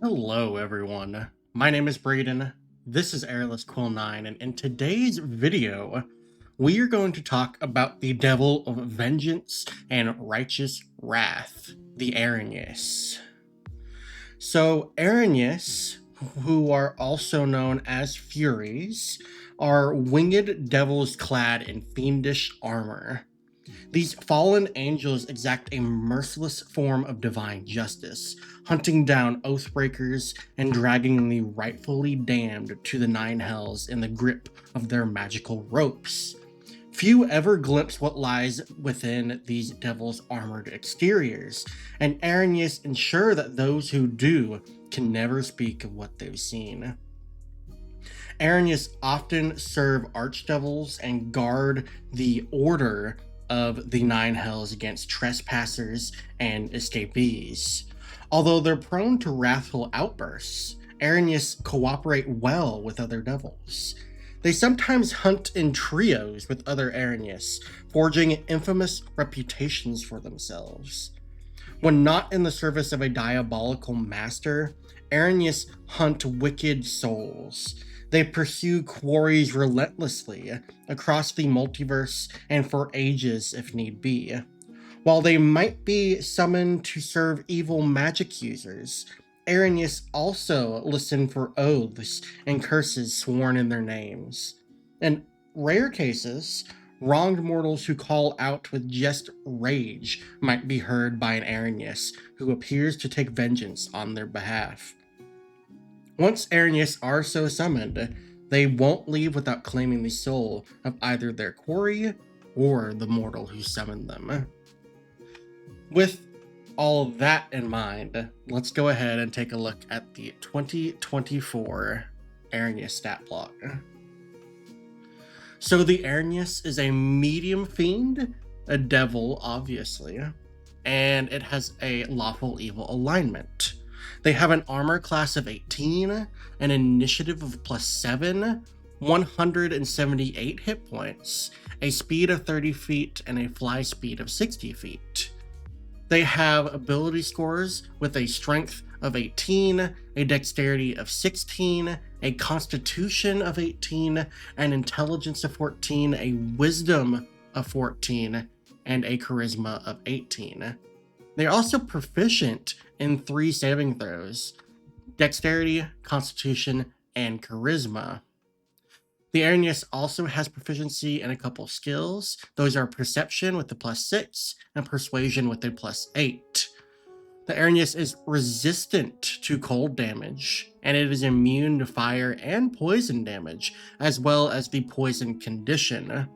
Hello, everyone. My name is Braden. This is Airless Quill 9, and in today's video, we are going to talk about the devil of vengeance and righteous wrath, the Erinyes. So, Erinyes, who are also known as Furies, are winged devils clad in fiendish armor. These fallen angels exact a merciless form of divine justice, hunting down oathbreakers and dragging the rightfully damned to the nine hells in the grip of their magical ropes. Few ever glimpse what lies within these devils' armored exteriors, and Erinyes ensure that those who do can never speak of what they've seen. Erinyes often serve archdevils and guard the order of the Nine Hells against trespassers and escapees. Although they're prone to wrathful outbursts, Erinyes cooperate well with other devils. They sometimes hunt in trios with other Erinyes, forging infamous reputations for themselves. When not in the service of a diabolical master, Erinyes hunt wicked souls. They pursue quarries relentlessly across the multiverse and for ages if need be. While they might be summoned to serve evil magic users, Erinyes also listen for oaths and curses sworn in their names. In rare cases, wronged mortals who call out with just rage might be heard by an Erinyes who appears to take vengeance on their behalf. Once Erinyes are so summoned, they won't leave without claiming the soul of either their quarry or the mortal who summoned them. With all that in mind, let's go ahead and take a look at the 2024 Erinyes stat block. So the Erinyes is a medium fiend, a devil obviously, and it has a lawful evil alignment. They have an armor class of 18, an initiative of +7, 178 hit points, a speed of 30 feet, and a fly speed of 60 feet. They have ability scores with a strength of 18, a dexterity of 16, a constitution of 18, an intelligence of 14, a wisdom of 14, and a charisma of 18. They're also proficient in 3 saving throws: dexterity, constitution, and charisma. The Erinyes also has proficiency in a couple skills. Those are perception with the +6 and persuasion with a +8. The Erinyes is resistant to cold damage, and it is immune to fire and poison damage, as well as the poison condition.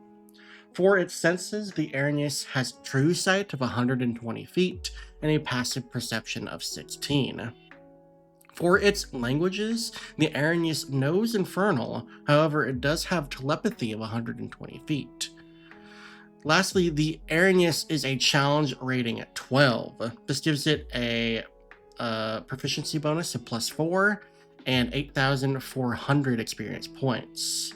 For its senses, the Erinyes has true sight of 120 feet and a passive perception of 16. For its languages, the Erinyes knows Infernal, however it does have telepathy of 120 feet. Lastly, the Erinyes is a challenge rating at 12. This gives it a proficiency bonus of +4 and 8,400 experience points.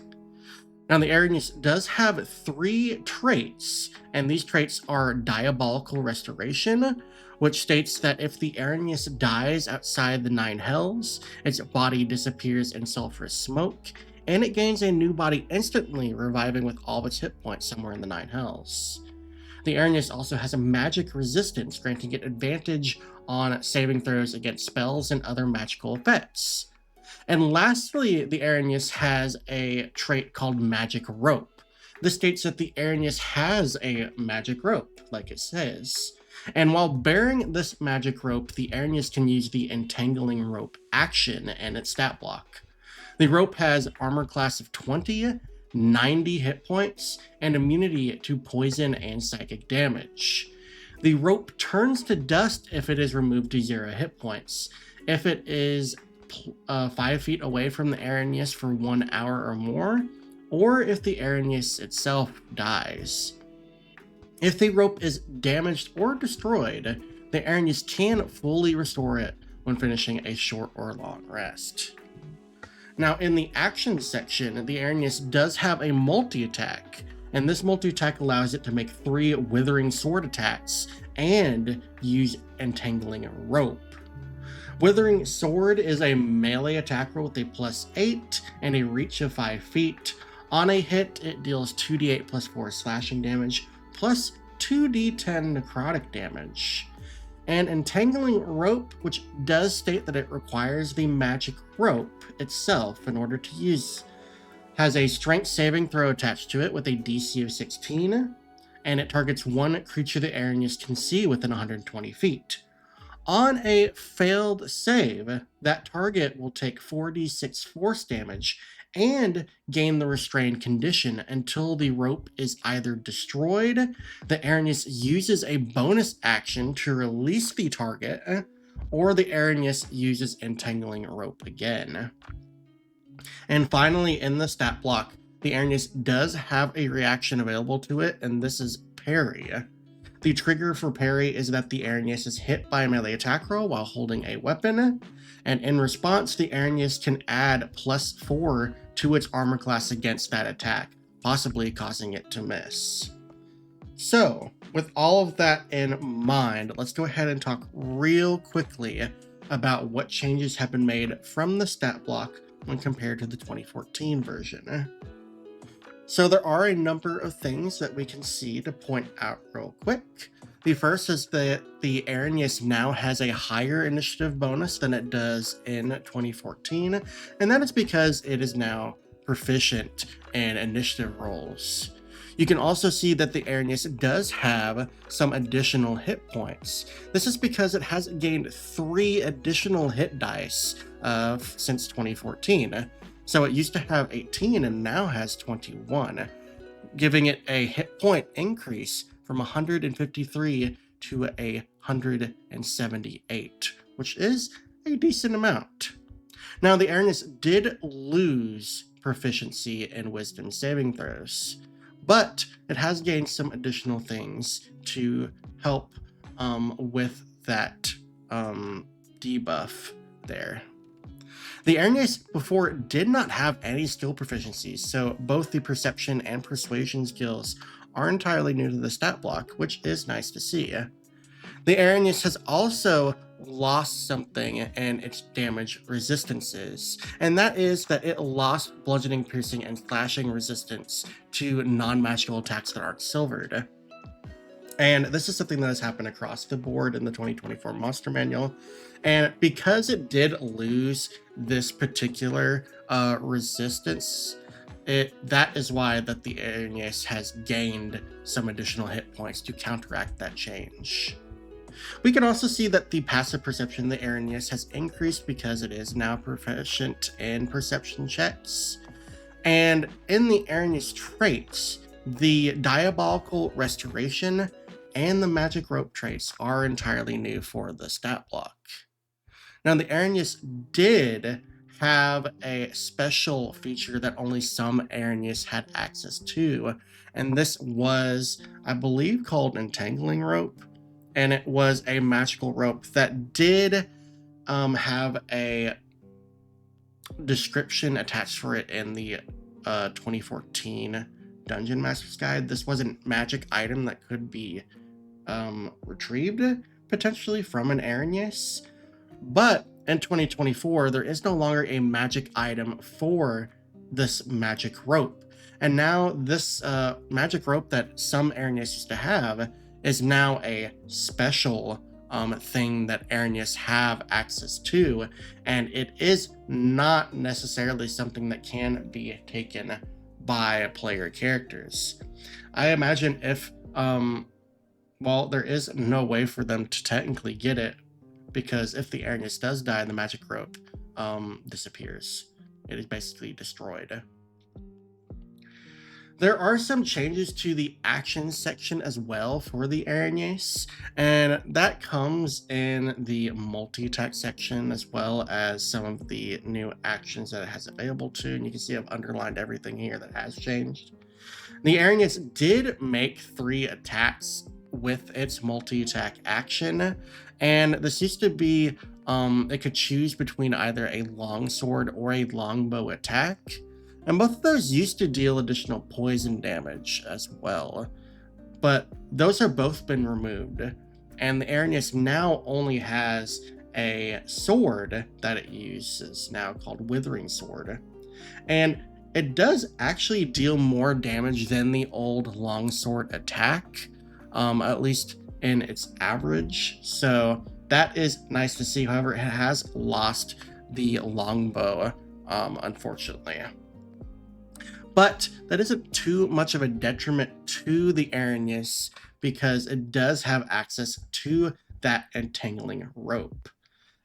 Now, the Erinyes does have 3 traits, and these traits are Diabolical Restoration, which states that if the Erinyes dies outside the Nine Hells, its body disappears in sulfurous smoke, and it gains a new body instantly, reviving with all of its hit points somewhere in the Nine Hells. The Erinyes also has a magic resistance, granting it advantage on saving throws against spells and other magical effects. And lastly, the Erinyes has a trait called Magic Rope. This states that the Erinyes has a magic rope, like it says. And while bearing this magic rope, the Erinyes can use the Entangling Rope action in its stat block. The rope has armor class of 20, 90 hit points, and immunity to poison and psychic damage. The rope turns to dust if it is removed to 0 hit points. If it is 5 feet away from the Erinyes for 1 hour or more, or if the Erinyes itself dies. If the rope is damaged or destroyed, the Erinyes can fully restore it when finishing a short or long rest. Now, in the action section, the Erinyes does have a multi-attack, and this multi-attack allows it to make 3 Withering Sword attacks and use Entangling Rope. Withering Sword is a melee attacker with a +8 and a reach of 5 feet. On a hit, it deals 2d8 plus 4 slashing damage, plus 2d10 necrotic damage. And Entangling Rope, which does state that it requires the magic rope itself in order to use, has a strength saving throw attached to it with a DC of 16, and it targets one creature the Erinyes can see within 120 feet. On a failed save, that target will take 4d6 force damage and gain the restrained condition until the rope is either destroyed, the Erinyes uses a bonus action to release the target, or the Erinyes uses Entangling Rope again. And finally, in the stat block, the Erinyes does have a reaction available to it, and this is Parry. The trigger for Parry is that the Erinyes is hit by a melee attack roll while holding a weapon, and in response, the Erinyes can add +4 to its armor class against that attack, possibly causing it to miss. So, with all of that in mind, let's go ahead and talk real quickly about what changes have been made from the stat block when compared to the 2014 version. So there are a number of things that we can see to point out real quick. The first is that the Erinyes now has a higher initiative bonus than it does in 2014, and that is because it is now proficient in initiative rolls. You can also see that the Erinyes does have some additional hit points. This is because it has gained 3 additional hit dice since 2014. So it used to have 18 and now has 21, giving it a hit point increase from 153 to 178, which is a decent amount. Now, the Erinyes did lose proficiency in wisdom saving throws, but it has gained some additional things to help with that debuff there. The Erinyes before did not have any skill proficiencies, so both the perception and persuasion skills are entirely new to the stat block, which is nice to see. The Erinyes has also lost something in its damage resistances, and that is that it lost bludgeoning, piercing, and slashing resistance to non-magical attacks that aren't silvered. And this is something that has happened across the board in the 2024 Monster Manual. And because it did lose this particular resistance, that is why that the Erinyes has gained some additional hit points to counteract that change. We can also see that the passive perception of the Erinyes has increased because it is now proficient in perception checks. And in the Erinyes traits, the Diabolical Restoration and the Magic Rope traits are entirely new for the stat block. Now, the Erinyes did have a special feature that only some Erinyes had access to, and this was, I believe, called Entangling Rope, and it was a magical rope that did have a description attached for it in the 2014 Dungeon Master's Guide. This was a magic item that could be retrieved potentially from an Erinyes, but in 2024 there is no longer a magic item for this magic rope, and now this magic rope that some Erinyes used to have is now a special thing that Erinyes have access to, and it is not necessarily something that can be taken by player characters. I imagine if well, there is no way for them to technically get it, because if the Erinyes does die, the magic rope disappears. It is basically destroyed. There are some changes to the actions section as well for the Erinyes, and that comes in the multi-attack section as well as some of the new actions that it has available to, and you can see I've underlined everything here that has changed. The Erinyes did make 3 attacks with its multi-attack action, and this used to be it could choose between either a longsword or a longbow attack, and both of those used to deal additional poison damage as well, but those have both been removed, and the Erinyes now only has a sword that it uses now called Withering Sword. And it does actually deal more damage than the old longsword attack, at least in its average. So that is nice to see. However, it has lost the longbow, unfortunately. But that isn't too much of a detriment to the Erinyes because it does have access to that entangling rope.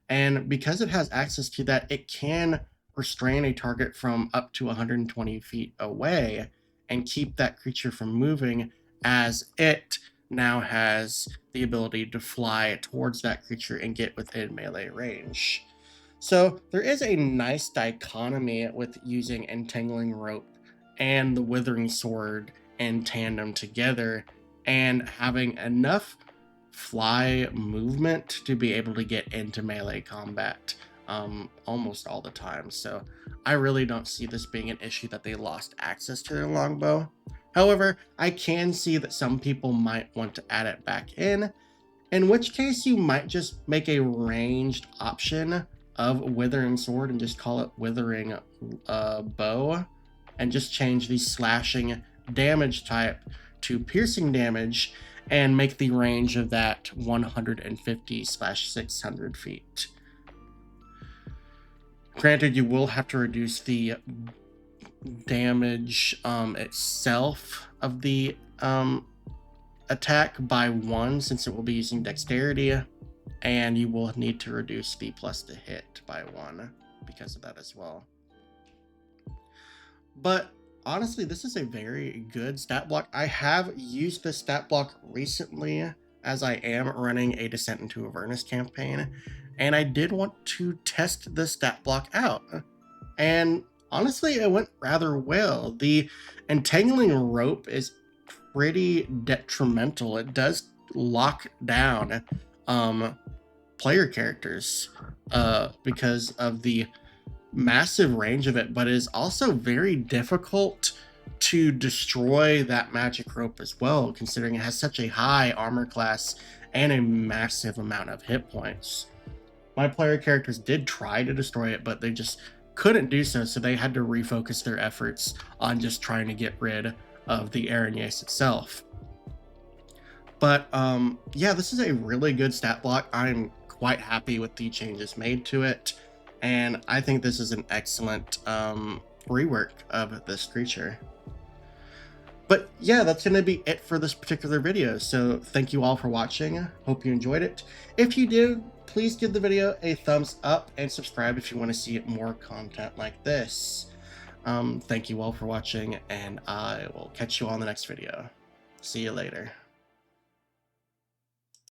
And because it has access to that, it can restrain a target from up to 120 feet away and keep that creature from moving, as it now has the ability to fly towards that creature and get within melee range. So there is a nice dichotomy with using entangling rope and the withering sword in tandem together, and having enough fly movement to be able to get into melee combat almost all the time. So I really don't see this being an issue that they lost access to their longbow. However, I can see that some people might want to add it back in which case you might just make a ranged option of Withering Sword and just call it Withering Bow, and just change the slashing damage type to piercing damage and make the range of that 150/600 feet. Granted, you will have to reduce the damage itself of the attack by 1, since it will be using dexterity, and you will need to reduce the plus to hit by 1 because of that as well. But honestly, this is a very good stat block. I have used this stat block recently as I am running a Descent into Avernus campaign, and I did want to test the stat block out. And honestly, it went rather well. The entangling rope is pretty detrimental. It does lock down player characters because of the massive range of it, but it is also very difficult to destroy that magic rope as well, considering it has such a high armor class and a massive amount of hit points. My player characters did try to destroy it, but they just couldn't do so, so they had to refocus their efforts on just trying to get rid of the Erinyes itself. But yeah, this is a really good stat block. I'm quite happy with the changes made to it, and I think this is an excellent rework of this creature. But yeah, that's going to be it for this particular video. So thank you all for watching. Hope you enjoyed it. If you did, please give the video a thumbs up and subscribe if you want to see more content like this. Thank you all for watching, and I will catch you all in the next video. See you later.